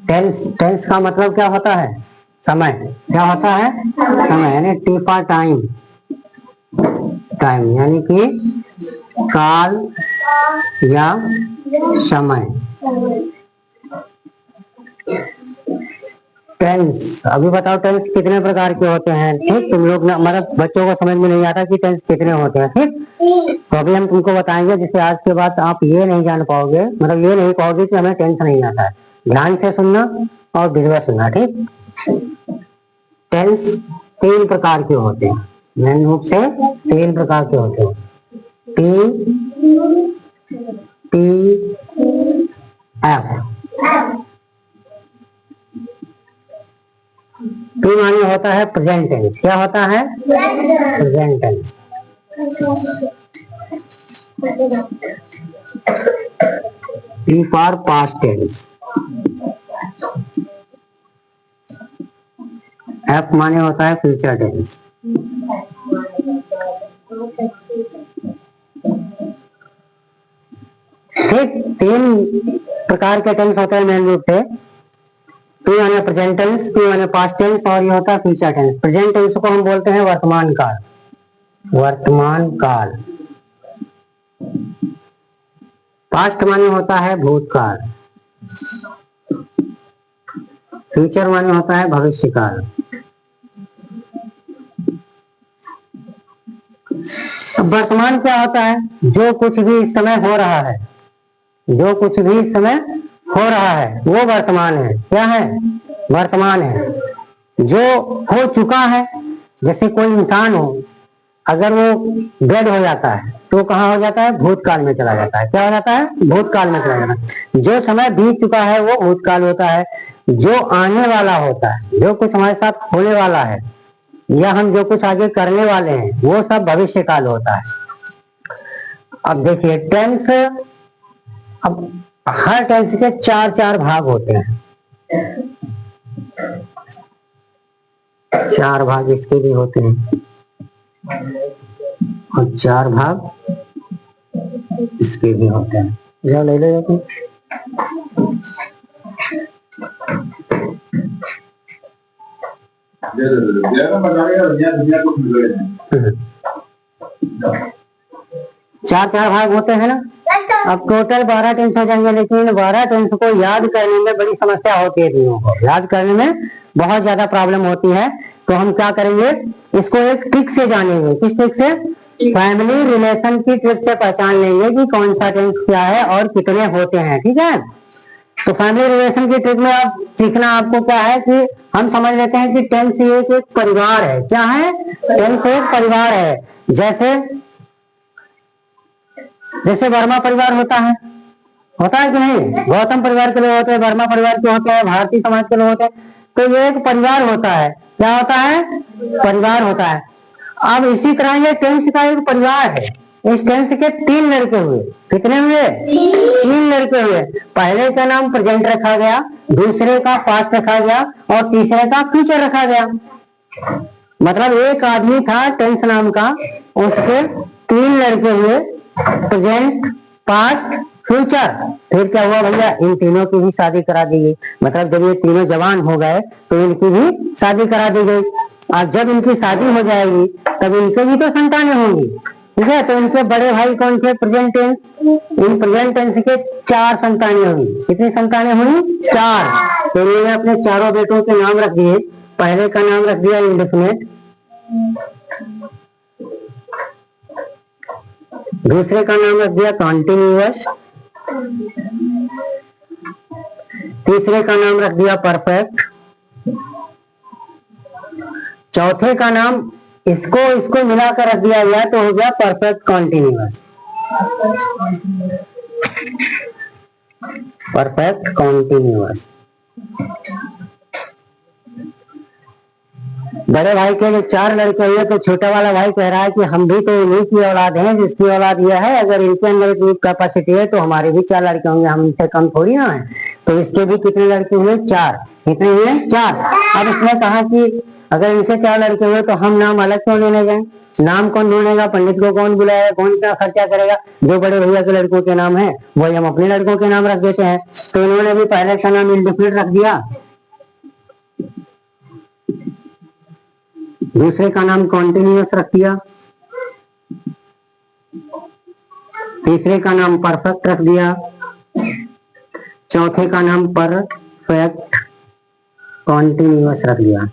Tense tense का मतलब क्या होता है? समय। क्या होता है? समय, यानी टी फॉर टाइम। टाइम यानी कि काल या समय। टेंस, अभी बताओ टेंस कितने प्रकार के होते हैं? ठीक, तुम लोग ना मतलब बच्चों को समझ में नहीं आता कि टेंस कितने होते हैं। ठीक, तो अभी हम तुमको बताएंगे, जिससे आज के बाद आप ये नहीं जान पाओगे, मतलब ये नहीं पाओगे कि हमें टेंस नहीं आता है। ध्यान से सुनना और विधिवत सुनना। ठीक, टेंस 3 प्रकार के होते हैं, मेन रूप से 3 प्रकार के होते हैं। T T F. टी माने होता है प्रेजेंट टेंस। क्या होता है? Present tense. T for past tense. F माने होता है फ्यूचर टेंस। ठीक, 3 प्रकार के टेंस होते हैं मेन रूप से। टू यानी प्रेजेंट टेंस, टू यानी पास्ट टेंस, और ये होता है फ्यूचर टेंस। प्रेजेंट टेंस को हम बोलते हैं वर्तमान काल। वर्तमान काल। पास्ट माने होता है भूतकाल। फ्यूचर माने होता है भविष्य काल। अब वर्तमान क्या होता है? जो कुछ भी इस समय हो रहा है, जो कुछ भी इस समय हो रहा है वो वर्तमान है। क्या है? वर्तमान है। जो हो चुका है, जैसे कोई इंसान हो, अगर वो डेड हो जाता है तो कहाँ हो जाता है? भूतकाल में चला जाता है। क्या हो जाता है? भूतकाल में चला जाता है। जो समय बीत चुका है वो भूतकाल होता है। जो आने वाला होता है, जो कुछ हमारे साथ होने वाला है, या हम जो कुछ आगे करने वाले हैं, वो सब भविष्य काल होता है। अब देखिए टेंस, अब हर टेंस के 4 भाग होते हैं। 4 भाग इसके भी होते हैं और 4 भाग इसके भी होते हैं। जो ले लो तुम। चार भाग होते हैं ना। अब टोटल 12 टेंस हो जाएंगे, लेकिन 12 टेंस को याद करने में बड़ी समस्या होती है। तीनों को याद करने में बहुत ज्यादा प्रॉब्लम होती है। तो हम क्या करेंगे, इसको एक ट्रिक से जानेंगे। किस ट्रिक से? फैमिली रिलेशन की ट्रिक से पहचान लेंगे कि कौन सा टेंस क्या है और कितने होते हैं। ठीक है, तो फैमिली रिलेशन की ट्रिक में आप सीखना आपको क्या है कि हम समझ लेते हैं कि टेंस एक परिवार है। क्या है? टेंस एक परिवार है। जैसे जैसे वर्मा परिवार होता है कि नहीं? गौतम परिवार के लोग होते हैं, वर्मा परिवार के होते हैं, भारतीय समाज के लोग होते हैं। तो ये एक परिवार होता है। क्या होता है? परिवार होता है। अब इसी तरह ये टेंस का एक परिवार है। इस टेंस के 3 लड़के हुए। कितने हुए? 3 लड़के हुए। पहले का नाम प्रेजेंट रखा गया, दूसरे का पास्ट रखा गया और तीसरे का फ्यूचर रखा गया। मतलब एक आदमी था टेंस नाम का, उसके 3 लड़के हुए, प्रेजेंट, पास्ट, फ्यूचर। फिर क्या हुआ भैया? इन तीनों की भी शादी करा दी गई। मतलब जब ये तीनों जवान हो गए तो इनकी भी शादी करा दी गई। और जब इनकी शादी हो जाएगी तब इनसे भी तो संतानें होंगी। ठीक है, तो इनके बड़े भाई कौन थे? Present tense. इन प्रेजेंट टेंस के 4 संतानें हुई। कितनी संतानें हुई? 4। तो इन्होंने अपने चारों बेटों के नाम रख दिए। पहले का नाम रख दिया इंडेफिनिट, दूसरे का नाम रख दिया कॉन्टिन्यूअस, तीसरे का नाम रख दिया परफेक्ट, चौथे का नाम इसको मिलाकर रख दिया गया तो हो गया परफेक्ट कॉन्टिन्यूअस। Perfect continuous. बड़े भाई के जो 4 लड़के हुए तो छोटा वाला भाई कह रहा है कि हम भी तो इन्हीं की औलाद हैं, जिसकी औलाद यह है। अगर इनके अंदर इतनी कैपेसिटी है तो हमारे भी 4 लड़के होंगे, हम इनसे कम थोड़ी ना है। तो इसके भी कितने लड़के हुए? 4। कितने हुए? 4। अब इसने कहा कि अगर इनके 4 लड़के हुए तो हम नाम अलग क्यों लेने जाएं? नाम कौन ढूंढेगा, पंडित को कौन बुलाएगा, कौन सा खर्चा करेगा, जो बड़े भैया के लड़कों के नाम है वही हम अपने लड़कों के नाम रख देते हैं। तो इन्होंने भी पहले का नाम इंडेफिनिट रख दिया, दूसरे का नाम कॉन्टिन्यूअस रख दिया, तीसरे का नाम परफेक्ट रख दिया, चौथे का नाम परफेक्ट कॉन्टिन्यूअस रख दिया।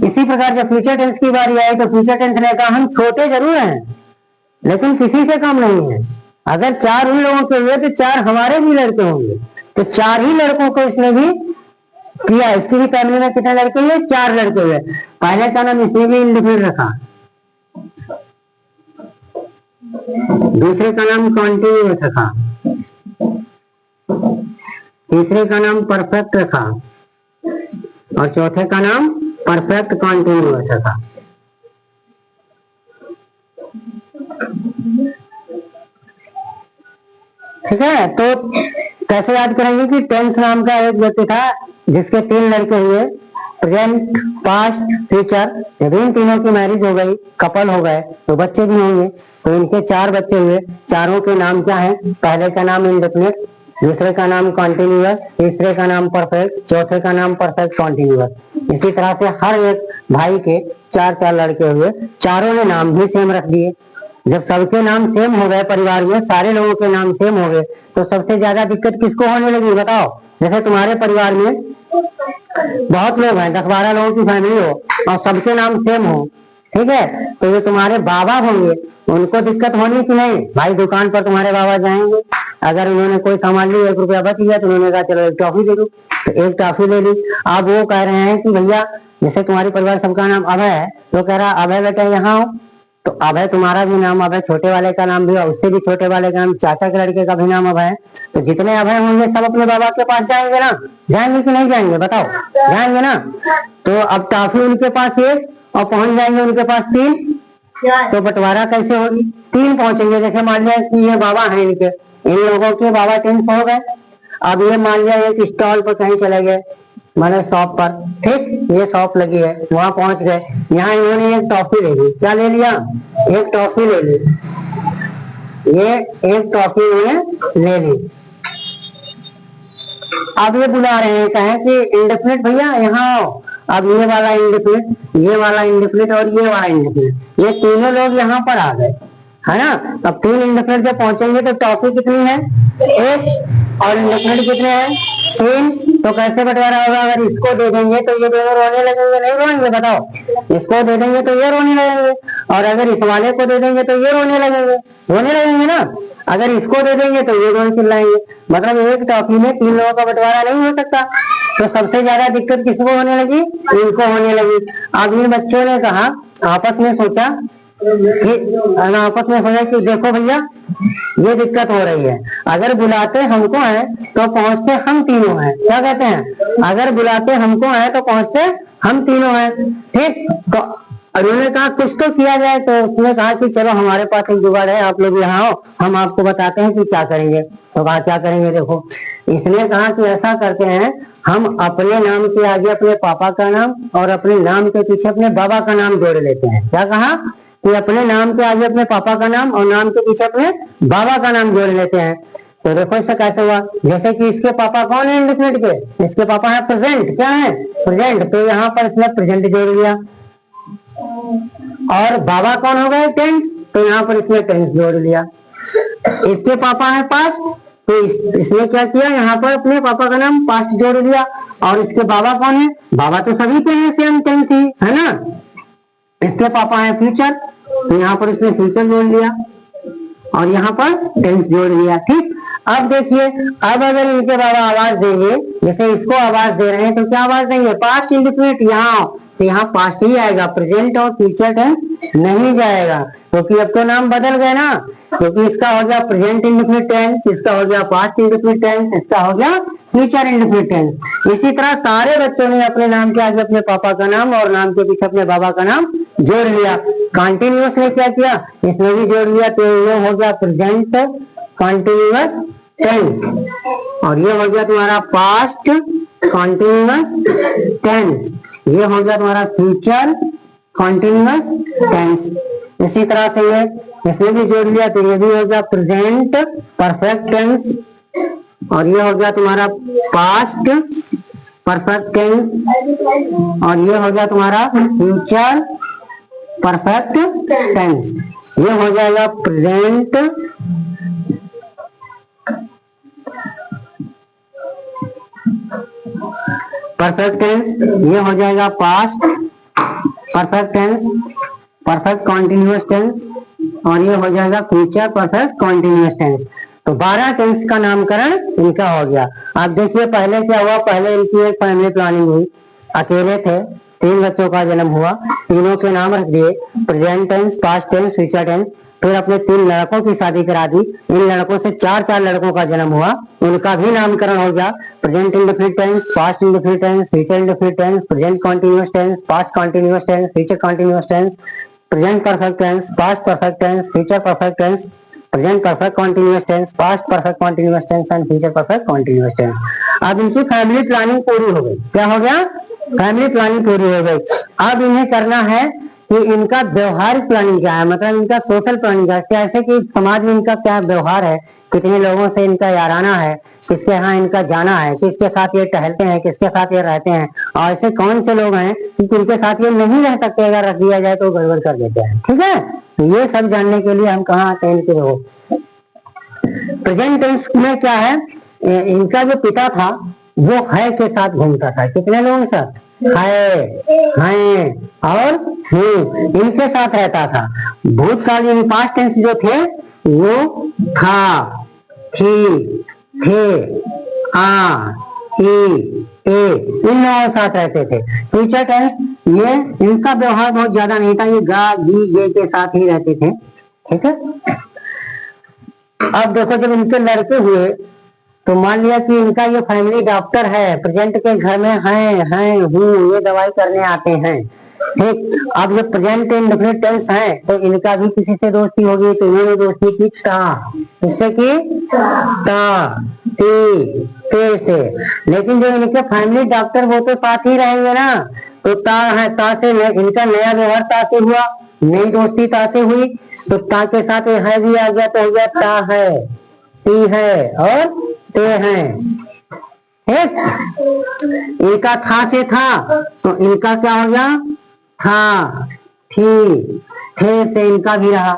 इसी प्रकार जब फ्यूचर टेंस की बारी आई तो फ्यूचर टेंस ने कहा हम छोटे जरूर हैं लेकिन किसी से कम नहीं है। अगर 4 उन लोगों के हुए तो 4 हमारे भी लड़के होंगे, तो 4 ही लड़कों को इसने भी किया। इसकी भी फैमिली में कितने लड़के हुए, 4 लड़के हुए। पहले का नाम इसने भी इंडिफिनिट रखा, दूसरे का नाम कॉन्टिन्यूअस रखा, तीसरे का नाम परफेक्ट रखा और चौथे का नाम परफेक्ट कॉन्टिन्यूअस रखा। ठीक है, तो कैसे याद करेंगे कि टेंस नाम का एक व्यक्ति था जिसके 3 लड़के हुए, प्रेजेंट, पास्ट, फ्यूचर। जब इन तीनों की मैरिज हो गई, कपल हो गए तो बच्चे भी होंगे, तो इनके 4 बच्चे हुए। चारों के नाम क्या है, पहले का नाम इंडेफिनिट, दूसरे का नाम कॉन्टिन्यूअस, तीसरे का नाम परफेक्ट, चौथे का नाम परफेक्ट कॉन्टिन्यूअस। इसी तरह से हर एक भाई के 4 लड़के हुए, चारों ने नाम भी सेम रख दिए। जब सबके नाम सेम हो गए, परिवार में सारे लोगों के नाम सेम हो गए, तो सबसे ज्यादा दिक्कत किसको होने लगी बताओ। जैसे तुम्हारे परिवार में बहुत लोग हैं, 10-12 लोगों की फैमिली हो और सबके नाम सेम हो, ठीक है, तो ये तुम्हारे बाबा होंगे, उनको दिक्कत होनी कि नहीं। भाई दुकान पर तुम्हारे बाबा जाएंगे, अगर उन्होंने कोई सामान लिया, 1 रुपया बच गया तो उन्होंने कहा चलो एक टॉफी दे दो, तो एक टॉफी ले ली। अब वो कह रहे हैं कि भैया, जैसे तुम्हारे परिवार सबका नाम अभय है, तो कह रहा अभय बेटा यहाँ आओ, तो अभय तुम्हारा भी नाम अभय, छोटे वाले का नाम भी, उससे भी छोटे वाले का नाम, चाचा के लड़के का भी नाम अभय है। तो जितने अभय होंगे सब अपने बाबा के पास जाएंगे ना, जाएंगे कि नहीं जाएंगे बताओ, जाएंगे ना। तो अब टॉफी उनके पास 1 और पहुंच जाएंगे उनके पास 3, तो बंटवारा कैसे होगी, 3 पहुंचेंगे। जैसे मान लिया कि ये बाबा है इनके, इन लोगों के बाबा 10 हो गए। अब ये मान लिया एक स्टॉल पर कहीं चले गए, माने शॉप पर, ठीक, ये शॉप लगी है, वहां पहुंच गए, यहाँ इन्होंने एक टॉफी ले ली। क्या ले लिया, एक टॉफी ले ली, ये एक टॉफी इन्होंने ले ली। अब ये बुला रहे हैं, कहें कि इंडेफिनिट भैया यहाँ आओ। अब ये वाला इंडेफिनिट, ये वाला इंडेफिनिट और ये वाला इंडेफिनिट, ये तीनों लोग यहाँ पर आ गए, है ना। अब 3 इंडेफिनिट जब पहुंचेंगे तो टॉफी कितनी है, 1, और इंडेफिनिट कितने हैं, 3। तो कैसे बंटवारा होगा, अगर इसको दे देंगे तो ये दोनों रोने लगेंगे, नहीं रोएंगे बताओ। इसको दे देंगे तो ये रोने लगेंगे, और अगर इस वाले को दे देंगे तो ये रोने लगेंगे ना। अगर इसको दे देंगे तो ये दोनों चिल्लाएंगे। मतलब एक टॉफी में 3 लोगों का बंटवारा नहीं हो सकता। तो सबसे ज्यादा दिक्कत किसको होने लगी, इनको होने लगी। अब इन बच्चों ने कहा, आपस में सोचा कि देखो भैया ये दिक्कत हो रही है, अगर बुलाते हमको है तो पहुंचते हम तीनों हैं। क्या कहते हैं, अगर बुलाते हमको है तो पहुंचते हम तीनों हैं, ठीक। तो उन्होंने कहा कुछ तो किया जाए, तो उसने कहा कि चलो हमारे पास एक जुगाड़ है, आप लोग यहाँ आओ, हम आपको बताते हैं कि क्या करेंगे। तो कहा क्या करेंगे, देखो, इसने कहा कि ऐसा करते हैं, हम अपने नाम के आगे अपने पापा का नाम और अपने नाम के पीछे अपने बाबा का नाम जोड़ लेते हैं। क्या कहा कि अपने नाम के आगे अपने पापा का नाम और नाम के पीछे अपने बाबा का नाम जोड़ लेते हैं। तो देखो इससे कैसे हुआ, जैसे कि इसके पापा कौन है इंडेफिनिट के, इसके पापा है प्रेजेंट, क्या है प्रेजेंट, तो यहाँ पर इसने प्रेजेंट जोड़ लिया। और बाबा कौन हो गए, टेंस, तो यहाँ पर इसने टेंस जोड़ लिया। इसके पापा है पास्ट, तो इसने क्या किया, यहाँ पर अपने पापा का नाम पास्ट जोड़ लिया। और इसके बाबा कौन है, बाबा तो सभी के हैं सेम टेंस ही, है ना। इसके पापा है फ्यूचर, तो यहाँ पर इसने फ्यूचर जोड़ लिया और यहाँ पर टेंस जोड़ लिया, ठीक। अब देखिए, अब अगर इनके बाबा आवाज देंगे, जैसे इसको आवाज दे रहे हैं, तो क्या आवाज देंगे, पास्ट इंडेफिनिट, यहाँ तो यहाँ पास्ट ही आएगा, प्रेजेंट और फ्यूचर टेंस नहीं जाएगा, क्योंकि अब तो नाम बदल गए ना। क्योंकि इसका हो गया प्रेजेंट इंडेफिनिट टेंस, इसका हो गया पास्ट इंडेफिनिट टेंस, इसका हो गया फ्यूचर इंडेफिनिट टेंस। इसी तरह सारे बच्चों ने अपने नाम के आगे अपने पापा का नाम और नाम के पीछे अपने बाबा का नाम जोड़ लिया। कॉन्टिन्यूअस ने क्या किया, इसने भी जोड़ लिया, तो ये हो गया प्रेजेंट कॉन्टिन्यूअस टेंस, और ये हो गया तुम्हारा पास्ट कॉन्टिन्यूअस टेंस, ये हो गया तुम्हारा फ्यूचर कॉन्टिन्यूअस टेंस। इसी तरह से ये इसमें भी जोड़ लिया तो ये भी हो गया प्रेजेंट परफेक्ट टेंस, और ये हो गया तुम्हारा पास्ट परफेक्ट टेंस, और ये हो गया तुम्हारा फ्यूचर परफेक्ट टेंस। ये हो जाएगा प्रेजेंट परफेक्ट टेंस, ये हो जाएगा past perfect tense, perfect continuous tense, और ये हो जाएगा फ्यूचर परफेक्ट कॉन्टिन्यूअस टेंस। तो 12 टेंस का नामकरण इनका हो गया। आप देखिए पहले क्या हुआ, पहले इनकी एक फैमिली प्लानिंग हुई, अकेले थे, 3 बच्चों का जन्म हुआ, तीनों के नाम रख दिए, present tense, past tense, future tense. फिर अपने 3 लड़कों की शादी करा दी, इन लड़कों से 4 लड़कों का जन्म हुआ, उनका भी नामकरण हो गया, present indefinite tense, past indefinite tense, future indefinite tense, present continuous tense, past continuous tense, future continuous tense, present perfect tense, past perfect tense, future perfect tense, present perfect continuous tense, past perfect continuous tense and future perfect continuous tense. अब इनकी family planning पूरी हो गई। क्या हो गया? Family planning पूरी हो गई। अब इन्हें करना है कि इनका व्यवहारिक प्लानिंग क्या है, मतलब इनका सोशल प्लानिंग क्या है, कैसे कि समाज में इनका क्या व्यवहार है, कितने लोगों से इनका याराना है, किसके यहाँ इनका जाना है, किसके साथ ये टहलते हैं, किसके साथ ये रहते हैं, और ऐसे कौन से लोग हैं कि उनके साथ ये नहीं रह सकते, अगर रख दिया जाए तो गड़बड़ कर देते हैं। ठीक है, तो ये सब जानने के लिए हम कहाँ आते हैं इनके हो। प्रेजेंट टेंस में क्या है, इनका जो पिता था वो है के साथ घूमता था, कितने लोगों के साथ, है और इनके साथ रहता था। भूतकालीन पास्ट टेंस जो थे वो था, थी, थे, आ, ए, इन लोगों के साथ रहते थे। फ्यूचर टेंस ये इनका व्यवहार बहुत ज्यादा नहीं था, ये गा गी गे के साथ ही रहते थे। ठीक है, अब देखो जब इनके लड़के हुए तो मान लिया कि इनका ये फैमिली डॉक्टर है, प्रेजेंट के घर में हैं हूँ, ये दवाई करने आते हैं। ठीक, अब ये प्रेजेंट इंडेफिनिट टेंस है तो इनका भी किसी से दोस्ती होगी, तो इन्होंने दोस्ती की ता, किससे की, ता, ते से। लेकिन जो इनके फैमिली डॉक्टर वो तो साथ ही रहेंगे ना, तो ता है, ता से इनका नया व्यवहार ता से हुआ, नई दोस्ती ता से हुई, तो ता के साथ है भी आ गया तो हो गया ता है, ती है और ते हैं। ठीक, इनका था से था तो इनका क्या हो गया, था, थी, थे से इनका भी रहा।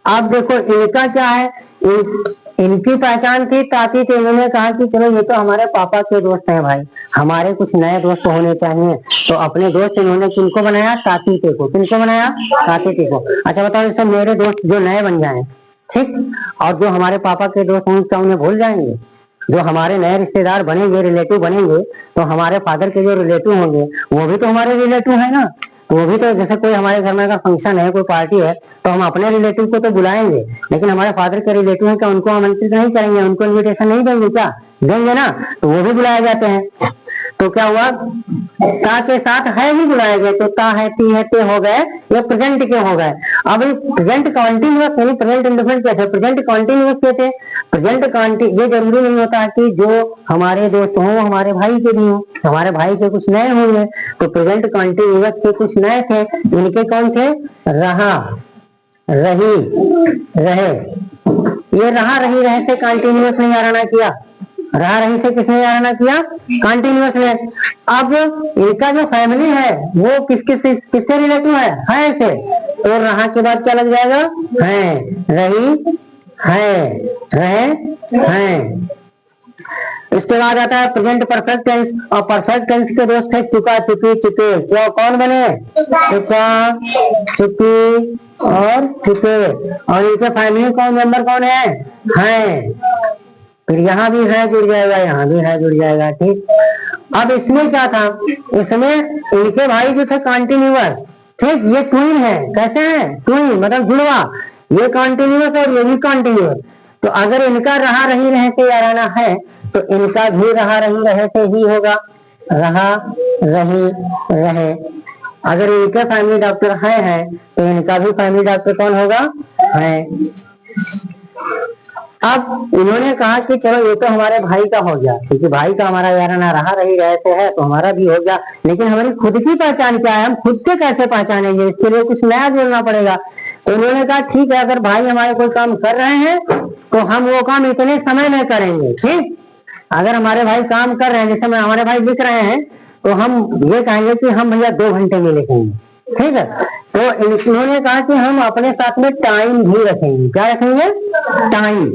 अब देखो इनका क्या है, इनकी पहचान थी ताती, तो इन्होंने कहा कि चलो ये तो हमारे पापा के दोस्त हैं भाई, हमारे कुछ नए दोस्त होने चाहिए, तो अपने दोस्त इन्होंने किनको बनाया, ताती ते को। किनको बनाया, ताती ते को। अच्छा बताओ, इससे मेरे दोस्त जो नए बन जाए, ठीक, और जो हमारे पापा के दोस्त होंगे क्या उन्हें भूल जाएंगे? जो हमारे नए रिश्तेदार बनेंगे, रिलेटिव बनेंगे, तो हमारे फादर के जो रिलेटिव होंगे वो भी तो हमारे रिलेटिव है ना, वो भी तो, जैसे कोई हमारे घर में अगर फंक्शन है, कोई पार्टी है, तो हम अपने रिलेटिव को तो बुलाएंगे, लेकिन हमारे फादर के रिलेटिव है क्या उनको आमंत्रित नहीं करेंगे, उनको इनविटेशन नहीं देंगे क्या, देंगे ना, तो वो भी बुलाए जाते हैं। तो क्या हुआ, ता के साथ है भी बुलाए गए, तो ता है, ती है, ते हो गए, ये प्रेजेंट के हो गए। अब प्रेजेंट कॉन्टिन्यूअस यानी प्रेजेंट इंडेफिनिट क्या थे, प्रेजेंट कॉन्टिन्यूअस के थे। प्रेजेंट ये जरूरी नहीं होता कि जो हमारे दोस्त हों वो हमारे भाई के भी हों, हमारे भाई के कुछ नए होंगे, तो प्रेजेंट कॉन्टिन्यूअस के कुछ नए थे, इनके कौन थे, रहा, रही, रहे। ये रहा रही रहे से कॉन्टिन्यूअस ने याराना किया, रहा रही से किसने याराना किया, कॉन्टिन्यूअस ने। अब इनका जो फैमिली है वो किससे रिलेटिव है से, तो रहा के बाद क्या लग जाएगा, है, रही, है, रहे, हैं। इसके बाद आता है प्रेजेंट परफेक्ट टेंस, और परफेक्ट टेंस के दोस्त थे चुका, चुकी, चुके। क्यों, कौन बने, चुका, चुकी और चुके। और इनके फैमिली कौन मेंबर कौन है, फिर यहाँ भी है जुड़ जाएगा, यहाँ भी है जुड़ जाएगा। ठीक, अब इसमें क्या था, इसमें इनके भाई जो थे कॉन्टिन्यूअस, ठीक, ये ट्विन है, कैसे है, ट्विन मतलब जुड़वा, ये कॉन्टिन्यूअस और ये भी कॉन्टिन्यूअस। तो अगर इनका रहा रही रहे से याराना है तो इनका भी रहा रही रहे से ही होगा, रहा रही रहे। अगर इनके फैमिली डॉक्टर है तो इनका भी फैमिली डॉक्टर कौन होगा, है। अब इन्होंने कहा कि चलो ये तो हमारे भाई का हो गया, क्योंकि भाई का हमारा यार ना रहा रही रहे से है तो हमारा भी हो गया, लेकिन हमारी खुद की पहचान क्या है, हम खुद से कैसे पहचानेंगे, इसके लिए कुछ नया जोड़ना पड़ेगा। तो उन्होंने कहा ठीक है, अगर भाई हमारे कोई काम कर रहे हैं तो हम वो काम इतने समय में करेंगे। ठीक, अगर हमारे भाई काम कर रहे हैं, जैसे हमारे भाई लिख रहे हैं, तो हम ये कहेंगे कि हम भैया 2 घंटे में लिखेंगे। ठीक है, तो इन्होंने कहा कि हम अपने साथ में टाइम भी रखेंगे। क्या रखेंगे? टाइम।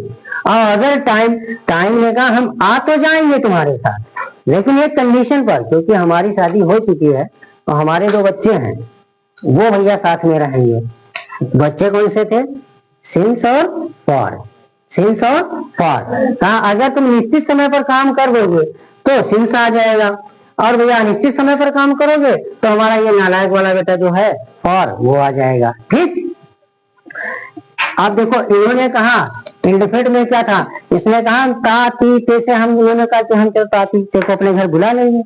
और अगर टाइम ने कहा हम आ तो जाएंगे तुम्हारे साथ, लेकिन एक कंडीशन पर, क्योंकि हमारी शादी हो चुकी है तो हमारे 2 बच्चे हैं, वो भैया साथ में रहेंगे। बच्चे कौन से थे? सिंस और फॉर। सिंस और फॉर कहा अगर तुम निश्चित समय पर काम कर दोगे तो सिंस आ जाएगा, और भैया अनिश्चित समय पर काम करोगे तो हमारा ये नालायक वाला बेटा जो है फॉर, वो आ जाएगा। ठीक, अब देखो इन्होंने कहा इंडिफिनिट में क्या था, इसने कहा ताती ते से, हम इन्होंने कहा कि हम ताती ते को अपने घर बुला लेंगे।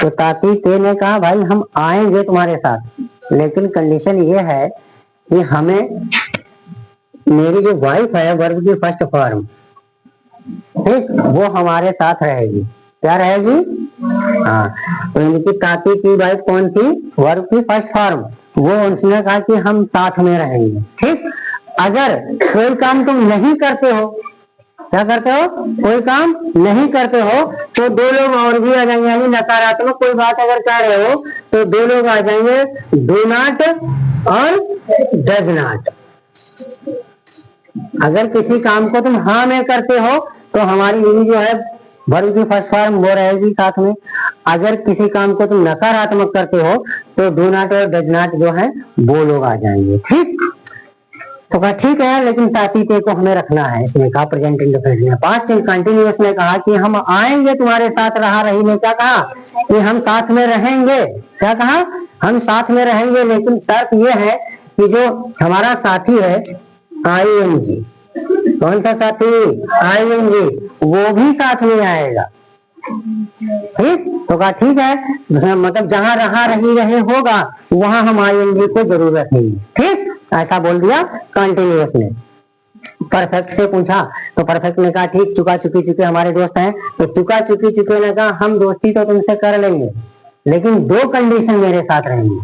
तो ताती ते ने कहा भाई हम आएंगे तुम्हारे साथ, लेकिन कंडीशन ये है कि हमें मेरी जो वाइफ है वर्ब की फर्स्ट फॉर्म, ठीक, वो हमारे साथ रहेगी। क्या रहेगी? हाँ, तो इनकी ताती की वाइफ कौन थी? वर्ब की फर्स्ट फॉर्म। वो उसने कहा कि हम साथ में रहेंगे। ठीक, अगर कोई काम तुम नहीं करते हो, क्या करते हो? कोई काम नहीं करते हो तो 2 लोग और भी आ जाएंगे, यानी नकारात्मक कोई बात अगर कर रहे हो तो 2 लोग आ जाएंगे, डू नॉट और डज नॉट। अगर किसी काम को तुम हाँ में करते हो तो हमारी बीवी जो है वर्ब की फर्स्ट फॉर्म वो रहेगी साथ में। अगर किसी काम को तुम नकारात्मक करते हो तो डू नॉट और डज नॉट जो है वो लोग आ जाएंगे। ठीक, तो कहा ठीक है, लेकिन ताती ते को हमें रखना है। इसने कहा प्रेजेंट इंडेफिनिट में। पास्ट कंटिन्यूअस ने कहा कि हम आएंगे तुम्हारे साथ, रहा रही ने क्या कहा कि हम साथ में रहेंगे। क्या कहा? हम साथ में रहेंगे, लेकिन शर्त ये है कि जो हमारा साथी है आईएनजी, कौन सा साथी? आईएनजी, वो भी साथ में आएगा। ठीक, तो कहा ठीक है, मतलब जहां रहा रही रहे होगा वहां हम आईएनजी को जरूर रखेंगे। ठीक, ऐसा बोल दिया कंटिन्यूअस ने। परफेक्ट से पूछा तो परफेक्ट ने कहा ठीक, चुका चुकी चुके हमारे दोस्त हैं, तो चुका चुकी चुके ने कहा हम दोस्ती तो तुमसे कर लेंगे, लेकिन 2 कंडीशन मेरे साथ रहेंगी।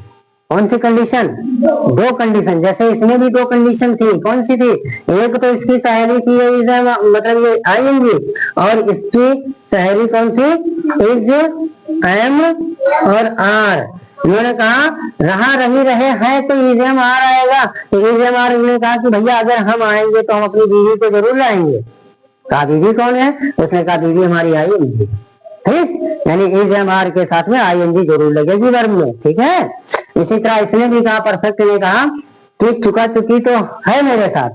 कौन सी कंडीशन? 2 कंडीशन। जैसे इसमें भी 2 कंडीशन थी, कौन सी थी? एक तो इसकी सहेली थी मतलब ये आईएनजी, और इसकी सहेली कौन थी? इज, एम और आर। इन्होंने कहा रहा रही रहे है तो इज एम आर आएगा। तो इज एम आर ने कहा कि भैया अगर हम आएंगे तो हम अपनी बीवी को जरूर लाएंगे। कहा बीवी कौन है? उसने कहा बीवी हमारी आईएनजी। ठीक, यानी इज एम आर के साथ में आईएनजी जरूर लगेगी वर्ब में। ठीक है, इसी तरह इसने भी कहा, परफेक्ट ने कहा कि चुका चुकी तो है मेरे साथ,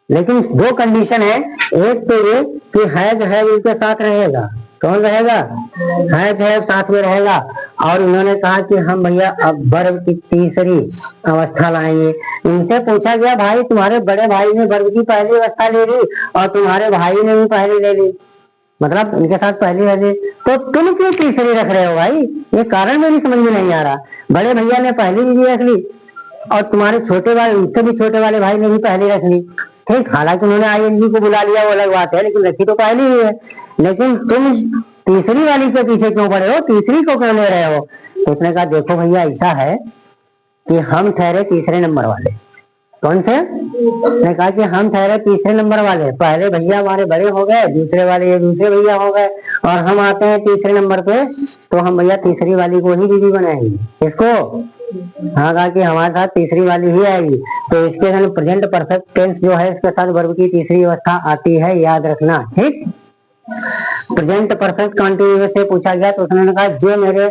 लेकिन 2 कंडीशन है। एक तो ये कि है जो है उनके साथ रहेगा। कौन रहेगा? है जो है साथ में रहेगा। और उन्होंने कहा कि हम भैया अब वर्ब की तीसरी अवस्था लाएंगे। इनसे पूछा गया भाई तुम्हारे बड़े भाई ने वर्ब की पहली अवस्था ले ली और तुम्हारे भाई ने भी पहली ले ली, मतलब इनके साथ पहली रह गई, तो तुम क्यों तीसरी रख रहे हो भाई? ये कारण मेरी समझ में नहीं आ रहा। बड़े भैया ने पहली भी रख ली और तुम्हारे छोटे वाले, उनसे भी छोटे वाले भाई ने भी पहली रख ली। ठीक, हालांकि उन्होंने आईएनजी को बुला लिया वो अलग बात है, लेकिन रखी तो पहली ही है। लेकिन तुम तीसरी वाली के पीछे क्यों पड़े हो? तीसरी को क्यों ले रहे हो? तो उसने कहा देखो भैया ऐसा है कि हम ठहरे तीसरे नंबर वाले। कौन से? उसने कहा कि हम ठहरे तीसरे नंबर वाले। पहले भैया हमारे बड़े हो गए, दूसरे वाले ये दूसरे भैया हो गए, और हम आते हैं तीसरे नंबर पे, तो हम भैया तीसरी वाली को ही बीवी बनाएंगे। इसको हाँ कहा कि हमारे साथ तीसरी वाली ही आएगी। तो इसके साथ प्रेजेंट परफेक्ट टेंस जो है इसके साथ वर्ब की तीसरी अवस्था आती है, याद रखना। ठीक, प्रेजेंट परफेक्ट कंटिन्यूअस से पूछा गया तो उसने कहा जो मेरे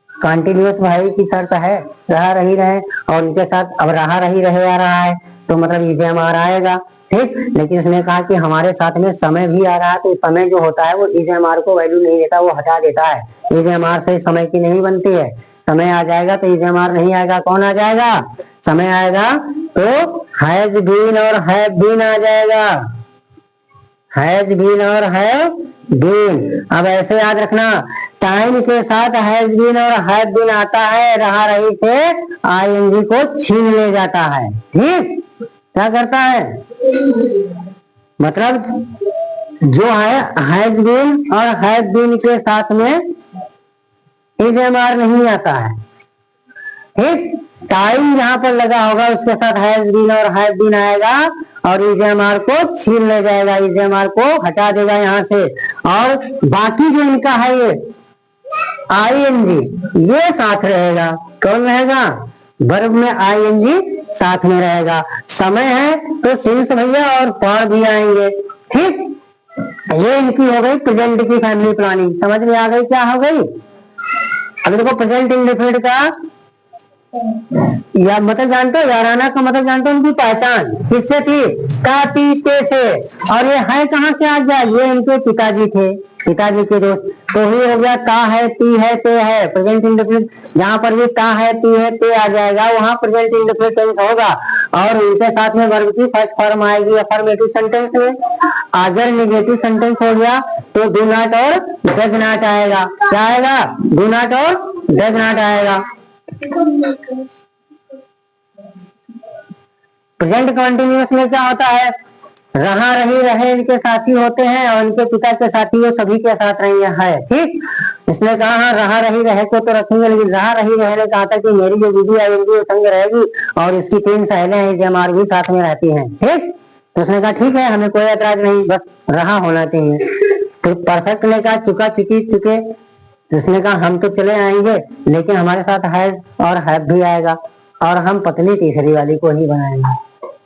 कंटिन्यूअस भाई की शर्त है रहा रही रहे, और उनके साथ अब रहा रही रहे आ रहा है तो मतलब इज एम आर आएगा। ठीक, लेकिन इसने कहा कि हमारे साथ में समय भी आ रहा है, तो समय जो होता है वो इज एम आर को वैल्यू नहीं देता, वो हटा देता है। इज एम आर से समय की नहीं बनती है। समय आ जाएगा तो इज एम आर नहीं आएगा। कौन आ जाएगा? समय आएगा तो हैज बीन और हैव बीन आ जाएगा। हैज बीन और हैव बीन। अब ऐसे याद रखना, टाइम के साथ हैज बीन और हैव बीन आता है, रहा रही से आईएनजी को छीन ले जाता है। ठीक, क्या करता है? मतलब जो है हैज बीन और हैव बीन के साथ में इज एम आर नहीं आता है। ठीक, टाइम जहां पर लगा होगा उसके साथ हैज बीन और हैव बीन आएगा और इज एम आर को छीन ले जाएगा, इज एम आर को हटा देगा यहाँ से। और बाकी जो इनका है ये आईएनजी ये साथ रहेगा। कौन रहेगा? वर्ब में आईएनजी साथ में रहेगा। समय है तो सिंस भैया और फॉर भी आएंगे। ठीक, ये इनकी हो गई प्रेजेंट की फैमिली प्लानिंग। समझ में आ गई क्या हो गई? अब देखो प्रेजेंट इंडेफिनिट का या मतलब जानते हो, याराना का मतलब जानते हो? उनकी पहचान किससे थी? का ती ते से। और ये है कहाँ से आ गया? ये इनके पिताजी थे, पिताजी के दोस्त। तो ही हो गया ता है ती है ते है प्रेजेंट इंडेफिनिट। जहां पर भी ता है ती है ते आ जाएगा वहां प्रेजेंट इंडेफिनिट टेंस होगा और उनके साथ में वर्ब की फर्स्ट फॉर्म आएगी अफर्मेटिव सेंटेंस में। अगर नेगेटिव सेंटेंस हो गया तो डू नॉट और डज नॉट आएगा। क्या आएगा? डू नॉट और डज नॉट आएगा। प्रेजेंट कंटिन्यूअस में क्या होता है? रहा रही रहे इनके साथी होते हैं और इनके पिता के साथी वो सभी के साथ रही है। ठीक, इसने कहा हाँ रहा रही रहे को तो रखेंगे, लेकिन रहा रही रहे ने कहा था कि मेरी जो दीदी आएगी वो संग रहेगी और इसकी 3 सहेलियां हैं जो हमारी भी साथ में रहती हैं। ठीक, तो उसने कहा ठीक है हमें कोई ऐतराज नहीं, बस रहा होना चाहिए। फिर परफेक्ट ने कहा चुका चुकी चुके। उसने कहा हम तो चले आएंगे लेकिन हमारे साथ हैज और हैव भी आएगा और हम पत्नी तीसरी वाली को ही बनाएंगे।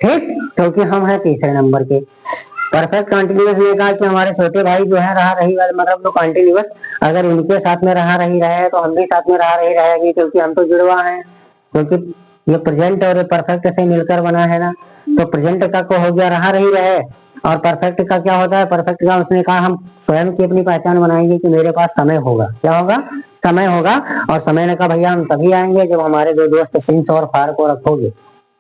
ठीक, क्योंकि हम हैं तीसरे नंबर के। परफेक्ट कंटिन्यूअस ने कहा कि हमारे छोटे भाई जो है रहा रही वाले मतलब तो कंटिन्यूअस, अगर इनके साथ में रहा रही रहे तो हम भी साथ में रहा रही रहेगी क्योंकि हम तो जुड़वा हैं। क्योंकि ये प्रेजेंट और परफेक्ट से मिलकर बना है ना। तो प्रेजेंट का को हो गया रहा रही रहे और परफेक्ट का क्या होता है? परफेक्ट का उसने कहा हम स्वयं की अपनी पहचान बनाएंगे कि मेरे पास समय होगा। क्या होगा? समय होगा। और समय ने कहा भैया हम तभी आएंगे जब हमारे दो दोस्त सिंस और फार को रखोगे।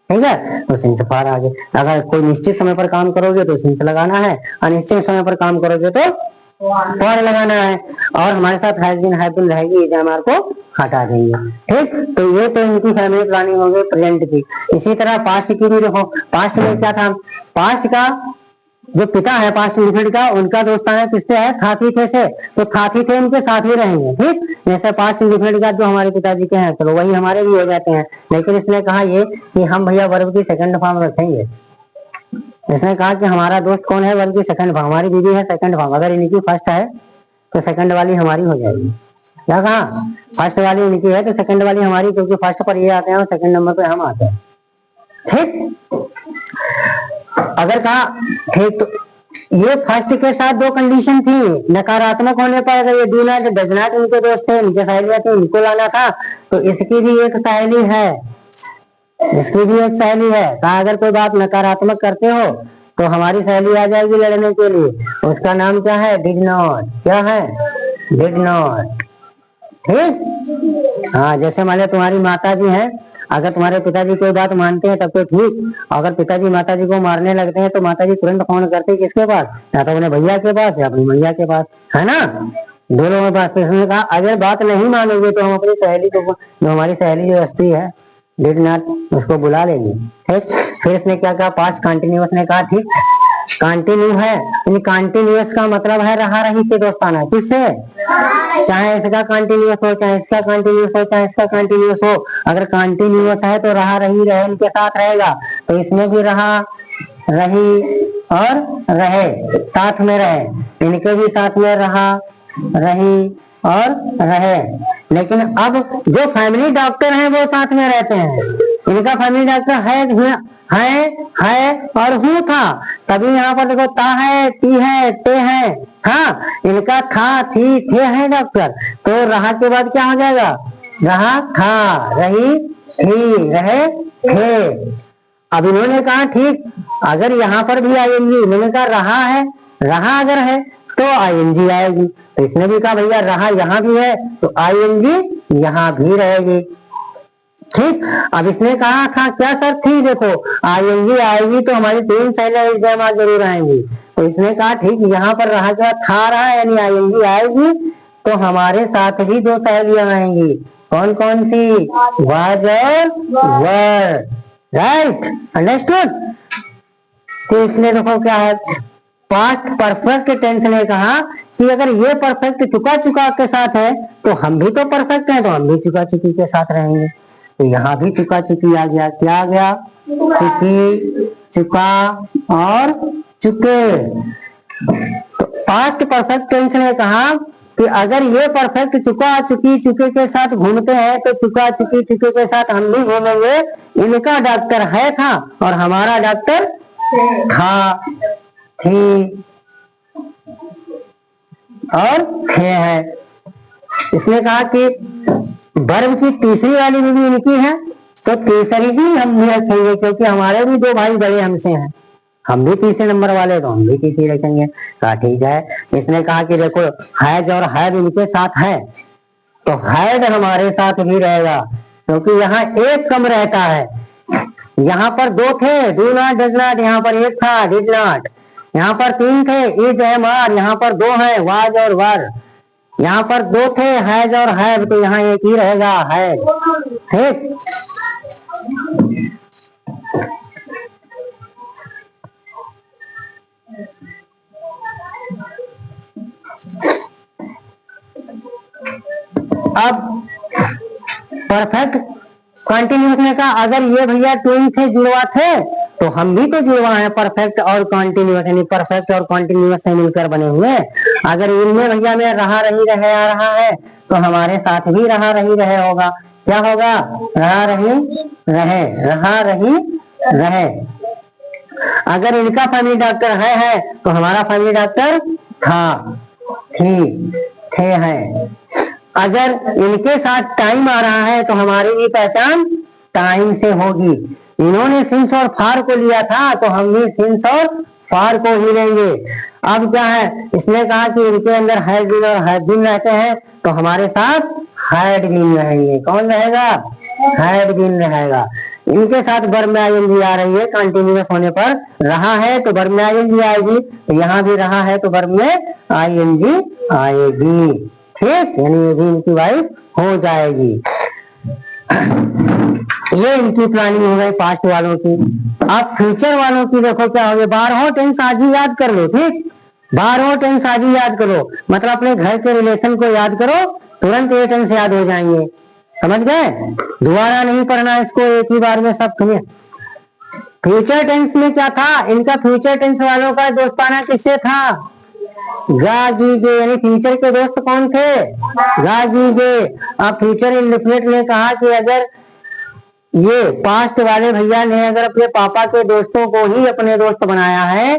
ठीक है, तो सिंस फार आगे। अगर कोई निश्चित समय पर काम करोगे तो सिंस लगाना है, अनिश्चित समय पर काम करोगे तो फॉर लगाना है। और हमारे साथ हैज बीन हैव बीन रहेगी, इज एम आर को हटा देंगे। ठीक, तो ये तो इनकी फैमिली प्लानिंग हो गई प्रेजेंट की। इसी तरह पास्ट की भी देखो। पास्ट में क्या था? पास्ट का जो पिता है पास्ट इंडेफिनिट का उनका दोस्ताना किससे है? थाथी थे से। तो थाथी थे उनके साथ भी रहेंगे। ठीक, जैसे पास्ट इंडेफिनिट का जो हमारे पिताजी के हैं चलो वही हमारे भी हो जाते हैं। लेकिन इसने कहा ये कि हम भैया वर्ब की सेकंड फॉर्म रखेंगे। इसने कहा कि हमारा दोस्त कौन है? वर्ब की सेकंड फॉर्म। हमारी दीदी है सेकंड फॉर्म। अगर इनकी फर्स्ट है तो सेकंड वाली हमारी हो जाएगी। क्या कहा? फर्स्ट वाली इनकी है तो सेकंड वाली हमारी, क्योंकि फर्स्ट पर ये आते हैं और सेकंड नंबर पे हम आते हैं। ठीक, अगर कहा ठीक तो ये फर्स्ट के साथ दो कंडीशन थी। नकारात्मक होने पर अगर ये डू नॉट डज नॉट इनके दोस्त थे, इनके सहेलियां थे, इनको लाना था। तो इसकी भी एक सहेली है, इसकी भी एक सहेली है। कहा अगर कोई बात नकारात्मक करते हो तो हमारी सहेली आ जाएगी लड़ने के लिए। उसका नाम क्या है? Did not. क्या है? Did not. ठीक, हाँ जैसे मान लो तुम्हारी माता जी हैं, अगर तुम्हारे पिताजी कोई बात मानते हैं तब तो ठीक। अगर पिताजी माताजी को मारने लगते हैं तो माताजी तुरंत फोन करते हैं किसके पास? या तो अपने भैया के पास या अपनी मैया के पास, है ना? दोनों के पास। तो इसने कहा अगर बात नहीं मानोगे तो हम अपनी सहेली को, जो हमारी सहेली जो स्त्री है डिड नॉट, उसको बुला लेंगे। ठीक, फिर इसने क्या कहा? पास्ट कंटिन्यूअस ने कहा ठीक कंटिन्यू है। कंटिन्यूअस का मतलब है रहा रही से दोस्ताना। किससे? चाहे इसका कंटिन्यूअस हो, चाहे इसका कंटिन्यूअस हो, चाहे इसका कंटिन्यूअस हो। अगर कंटिन्यूअस है तो रहा रही रहे इनके साथ रहेगा। तो इसमें भी रहा रही और रहे साथ में रहे, इनके भी साथ में रहा रही और रहे। लेकिन अब जो फैमिली डॉक्टर हैं वो साथ में रहते हैं। इनका फैमिली डॉक्टर है और हूँ था। तभी यहाँ पर देखो ता है ती है ते है। हाँ, इनका था थी थे है डॉक्टर। तो रहा के बाद क्या हो जाएगा? रहा था रही थी रहे थे। अब इन्होंने कहा ठीक अगर यहाँ पर भी आएंगी, इन्होंने कहा रहा है, रहा अगर है तो आईएनजी आएगी। तो इसने भी कहा भैया रहा यहाँ भी है तो आईएनजी यहाँ भी रहेगी। ठीक, अब इसने कहा था क्या शर्त थी? देखो आईएनजी आएगी तो हमारी 3 सहेलियां जरूर आएंगी। तो इसने कहा ठीक यहाँ पर रहा क्या था रहा यानी आईएनजी आएगी तो हमारे साथ भी 2 सहेलियां आएंगी। कौन कौन सी? वाज और वर। Right, understood. तो इसने देखो क्या है पास्ट परफेक्ट टेंस ने कहा कि अगर ये परफेक्ट चुका चुका के साथ है तो हम भी तो परफेक्ट हैं, तो हम भी चुका चुकी के साथ रहेंगे। तो यहाँ भी चुका चुकी आ गया, क्या आ गया? चुकी, चुका और चुके। तो पास्ट परफेक्ट टेंस ने कहा कि अगर ये परफेक्ट चुका चुकी चुके के साथ घूमते हैं तो चुका चुकी चुके के साथ हम भी घूमेंगे। इनका डॉक्टर है था और हमारा डॉक्टर था, थी और थे है। इसने कहा कि वर्ब की तीसरी वाली भी इनकी है, तो तीसरी भी हम भी रखेंगे क्योंकि हमारे भी दो भाई बड़े हमसे हैं, हम भी तीसरे नंबर वाले, तो हम भी तीसरी रखेंगे। कहा ठीक है। इसने कहा कि देखो हैज और हैव इनके साथ है, तो हैड हमारे साथ भी रहेगा क्योंकि यहाँ एक कम रहता है। यहाँ पर दो थे, डू नॉट, डज नॉट, यहाँ पर एक था, डिड नॉट। यहाँ पर तीन थे, इज, एम, आर, यहाँ पर दो है, वाज और वर। यहाँ पर दो थे, हैज और हैव, तो यहाँ एक ही रहेगा, है। ठीक। अब परफेक्ट कॉन्टिन्यूअस ने कहा अगर ये भैया ट्विन थे, जुड़वा थे, तो हम भी तो जुड़वा है, परफेक्ट और कॉन्टिन्यूअस, यानी परफेक्ट और कॉन्टिन्यूअस से मिलकर बने हुए। अगर इनमें भैया में रहा रही रहे आ रहा है तो हमारे साथ भी रहा रही रहे होगा। क्या होगा? रहा रही रहे, रहा रही रहे। अगर इनका फैमिली डॉक्टर है तो हमारा फैमिली डॉक्टर था, थी, थे, है। अगर इनके साथ टाइम आ रहा है तो हमारी भी पहचान टाइम से होगी। इन्होंने सिंस और फार को लिया था तो हम भी सिंस और फार को ही लेंगे। अब क्या है? इसने कहा कि इनके अंदर हैड बीन और हैव बीन रहते हैं तो हमारे साथ हैड बीन रहेंगे। कौन रहेगा? हैड बीन रहेगा। इनके साथ वर्ब में आईएनजी आ रही है, कंटिन्यूअस होने पर रहा है तो वर्ब में आईएनजी आएगी, तो यहाँ भी रहा है तो वर्ब में आईएनजी आएगी। ठीक, यानी ये भी इनकी वाइफ हो जाएगी। ये इनकी प्लानिंग हो गई पास्ट वालों की। अब फ्यूचर वालों की देखो क्या हो गया। 12वां टेंस आज ही याद कर लो। ठीक, 12वां टेंस आज ही याद करो, मतलब अपने घर के रिलेशन को याद करो, तुरंत ये टेंस याद हो जाएंगे। समझ गए? दोबारा नहीं पढ़ना इसको, एक ही बार में सब फिनिश। फ्यूचर टेंस में क्या था इनका? फ्यूचर टेंस वालों का दोस्ताना किससे था? गा, जी, गे, यानी फ्यूचर के दोस्त कौन थे? गा, जी, गे। अब फ्यूचर इंडेफिनिट ने कहा कि अगर ये पास्ट वाले भैया ने अगर अपने पापा के दोस्तों को ही अपने दोस्त बनाया है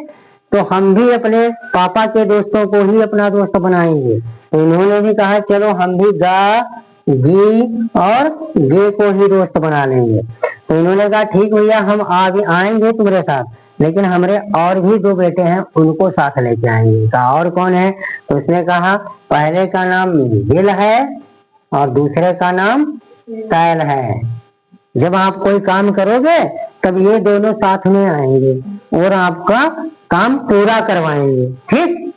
तो हम भी अपने पापा के दोस्तों को ही अपना दोस्त बनाएंगे। तो इन्होंने भी कहा चलो हम भी गा, गी और गे को ही दोस्त बना लेंगे। तो इन्होंने कहा ठीक भैया हम आएंगे तुम्हारे साथ, लेकिन हमारे और भी दो बेटे हैं उनको साथ लेके आएंगे। कहा और कौन है? तो उसने कहा पहले का नाम बिल है और दूसरे का नाम सैल है। जब आप कोई काम करोगे तब ये दोनों साथ में आएंगे और आपका काम पूरा करवाएंगे। ठीक,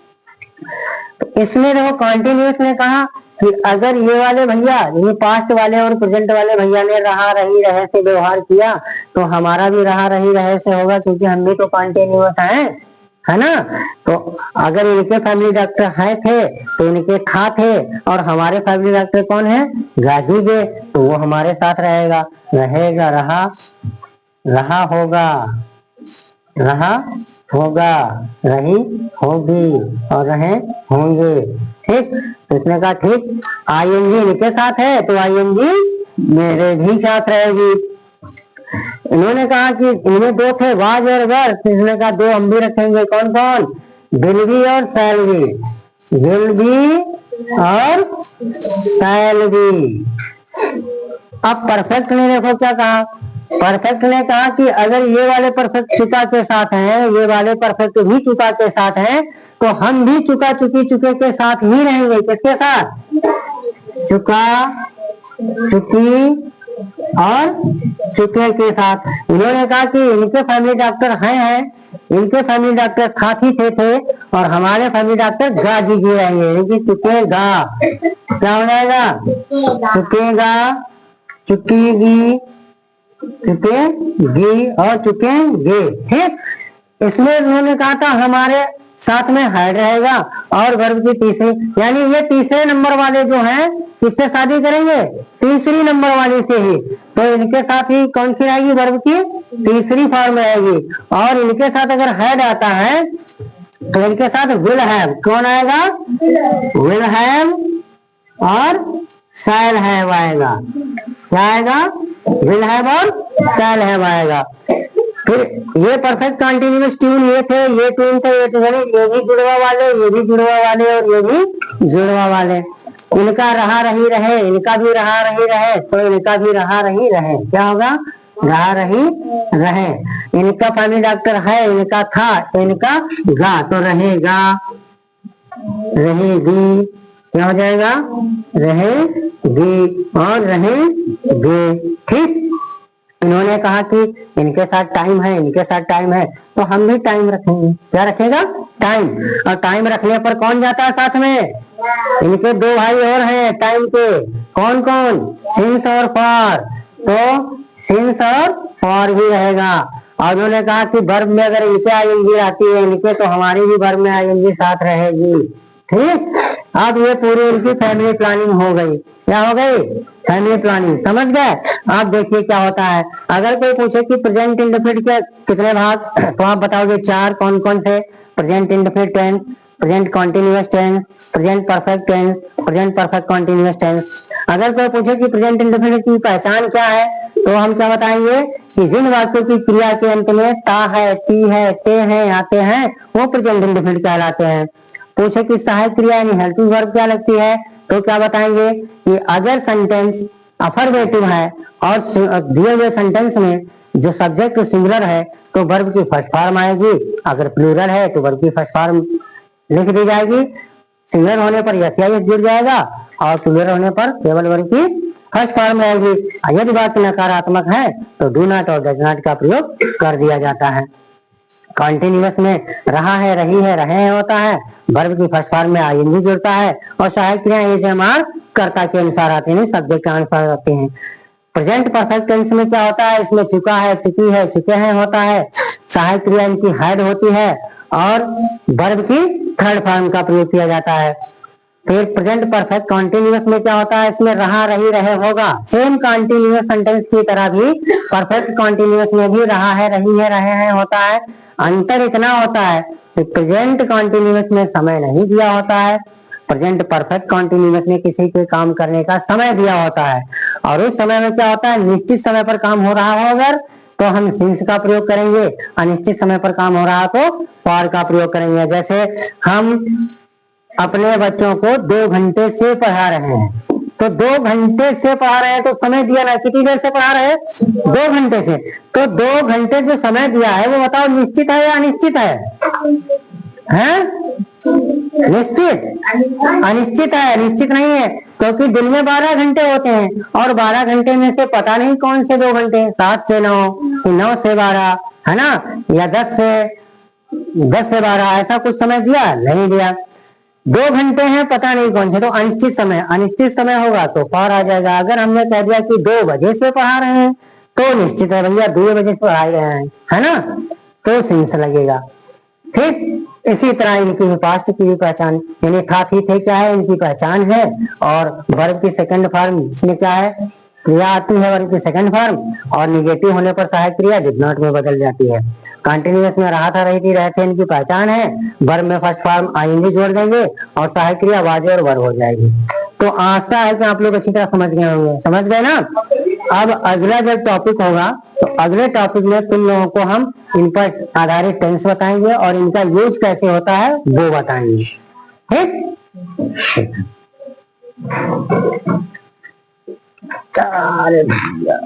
तो इसमें देखो कॉन्टिन्यूअस ने कहा कि अगर ये वाले भैया, ये पास्ट वाले और प्रेजेंट वाले भैया ने रहा रही रहे से व्यवहार किया तो हमारा भी रहा रही रहे से होगा, क्योंकि हम भी तो कॉन्टिन्यूअस हैं, है ना। तो अगर इनके फैमिली डॉक्टर है थे तो इनके था थे, और हमारे फैमिली डॉक्टर कौन है? गाजी गे, तो वो हमारे साथ रहेगा, रहेगा, रहा, रहा होगा, रहा होगा, रही होगी और रहे होंगे। ठीक, तो उसने कहा ठीक आईएनजी इनके साथ है तो आईएनजी मेरे भी साथ रहेगी। इन्होंने कहा कि इनमें दो थे, वाज और वर, तो इसने कहा दो हम भी रखेंगे। कौन कौन? विल बी और शैल बी, विल बी और शैल बी। अब परफेक्ट ने देखो क्या कहा। परफेक्ट ने कहा कि अगर ये वाले परफेक्ट चुका के साथ हैं, ये वाले परफेक्ट भी चुका के साथ हैं, तो हम भी चुका चुकी चुके के साथ ही रहेंगे। किसके साथ? चुका, चुकी और चुके के साथ। इन्होंने कहा कि इनके फैमिली डॉक्टर हैं, इनके फैमिली डॉक्टर खाती थे और हमारे फैमिली डॉक्टर गा जी जी रहेंगे। चुकेगा क्या हो जाएगा? चुकेगा, चुकीगी, चुकेगी और चुकेंगे। ठीक, इसमें उन्होंने कहा था हमारे साथ में हेड रहेगा और वर्ब की तीसरी, यानी ये तीसरे नंबर वाले जो हैं किससे शादी करेंगे, तीसरी नंबर वाली से ही, तो इनके साथ ही कौन सी आएगी, वर्ब की तीसरी फॉर्म आएगी। और इनके साथ अगर हेड आता है तो इनके साथ विल हैव, कौन आएगा, विल हैव और शैल हैव आएगा, क्या आएगा, विल हैव और शैल हैव आएगा। फिर ये परफेक्ट कंटीन्यूअस ट्यून ये थे, ये ट्यून थे, ये भी जुड़वा वाले, ये भी जुड़वा वाले और ये भी जुड़वा वाले। इनका रहा रही रहे, इनका भी रहा रही रहे, तो इनका भी रहा रही रहे, क्या होगा, रहा रही रहे। इनका फैमिली डॉक्टर है, इनका था, तो इनका गा, तो रहेगा, रहेगी, क्या हो जाएगा, रहेगी और रहेगे। ठीक, इन्होंने कहा कि इनके साथ टाइम है, इनके साथ टाइम है, तो हम भी टाइम रखेंगे, क्या रखेगा, टाइम। और टाइम रखने पर कौन जाता है साथ में, इनके दो भाई और हैं टाइम के, कौन कौन, सिंस और फॉर, तो सिंस और फॉर भी रहेगा। और उन्होंने कहा कि वर्ब में अगर इनके आईएनजी आती है इनके, तो हमारी भी वर्ब में आईएनजी साथ रहेगी। ठीक, अब ये पूरी इनकी फैमिली प्लानिंग हो गई, क्या हो गई, फैमिली प्लानिंग, समझ गए। आप देखिए क्या होता है, अगर कोई पूछे कि प्रेजेंट इंडेफिनिट के कितने भाग, तो आप बताओगे चार, कौन कौन थे, present indefinite tense, present continuous tense, present perfect tense, present perfect continuous tense. अगर कोई पूछे कि प्रेजेंट इंडेफिनिट की पहचान क्या है, तो हम क्या बताएंगे कि जिन वाक्यों की क्रिया के अंत में ता है, ती है, ते हैं आते हैं, वो प्रेजेंट इंडेफिनिट कहलाते हैं। पूछे कि सहायक क्रिया यानी हेल्पिंग वर्ब क्या लगती है, तो क्या बताएंगे कि अगर सेंटेंस अफर्मेटिव है और दिए हुए सेंटेंस में जो सब्जेक्ट सिंगुलर है तो वर्ब की फर्स्ट फॉर्म आएगी, अगर प्लूरल है तो वर्ब की फर्स्ट फॉर्म लिख दी जाएगी, सिंगुलर होने पर यस या यस जुड़ जाएगा और प्लूरल होने पर केवल वर्ब की फर्स्ट फॉर्म आएगी। यदि वाक्य नकारात्मक है तो डू नॉट और डज नॉट का प्रयोग कर दिया जाता है। कॉन्टिन्यूअस में रहा है, रही है, रहे हैं होता है, वर्ब की फर्स्ट फॉर्म में आईएनजी जुड़ता है और सहायक क्रियाएं इसे हमार कर्ता के अनुसार आते हैं, सब्जेक्ट के अनुसार आते हैं। प्रेजेंट परफेक्ट टेंस में क्या होता है, इसमें चुका है, चुकी है, चुके हैं होता है, सहायक क्रिया इनकी हेड होती है और वर्ब की थर्ड फॉर्म का प्रयोग किया जाता है। फिर प्रेजेंट परफेक्ट कॉन्टिन्यूअस में क्या होता है, इसमें रहा रही रहे होगा, सेम कॉन्टिन्यूअस सेंटेंस की तरह भी परफेक्ट कॉन्टिन्यूअस में भी रहा है, रही है, रहे हैं होता है। अंतर इतना होता है कि प्रेजेंट कॉन्टिन्यूअस में समय नहीं दिया होता है, प्रेजेंट परफेक्ट कॉन्टिन्यूअस में किसी के काम करने का समय दिया होता है और उस समय में क्या होता है, निश्चित समय पर काम हो रहा हो अगर तो हम सिंस का प्रयोग करेंगे, अनिश्चित समय पर काम हो रहा तो फॉर का प्रयोग करेंगे। जैसे हम अपने बच्चों को 2 घंटे से पढ़ा रहे हैं, तो 2 घंटे से पढ़ा रहे हैं तो समय दिया ना, कितनी देर से पढ़ा रहे हैं, 2 घंटे से, तो 2 घंटे जो समय दिया है वो बताओ निश्चित है या अनिश्चित है, निश्चित, अनिश्चित है, निश्चित नहीं है, क्योंकि दिन में 12 घंटे होते हैं और 12 घंटे में से पता नहीं कौन से 2 घंटे, 7 से 9 कि 9 से 12 है ना, या 10 से 12, ऐसा कुछ समय दिया नहीं दिया। 2 घंटे हैं पता नहीं कौन से, तो अनिश्चित समय, अनिश्चित समय होगा तो फॉर आ जाएगा। अगर हमने कह दिया कि 2 बजे से पढ़ा रहे हैं तो निश्चित है भैया 2 बजे से पढ़ाए रहे हैं, है ना, तो सिंस लगेगा। ठीक, इसी तरह इनकी पास्ट की भी पहचान, यानी था, थी, थे क्या है, इनकी पहचान है। और वर्ब की सेकंड फॉर्म इसमें क्या है, क्रिया आती है वर्ब की सेकंड फॉर्म और निगेटिव होने पर सहायक क्रिया डिड नॉट में बदल जाती है। कंटिन्यूअस में रहा था, रही थी, रहते इनकी पहचान है, वर्ब में फर्स्ट फॉर्म आईएनजी जोड़ देंगे और सहायक क्रिया वाज और वर्ब हो जाएगी। तो आशा है कि आप लोग अच्छी तरह समझ गए होंगे, समझ गए ना। अब अगला जब टॉपिक होगा तो अगले टॉपिक में तुम लोगों को हम इन पर आधारित टेंस बताएंगे और इनका यूज कैसे होता है वो बताएंगे। ठीक, अरे भैया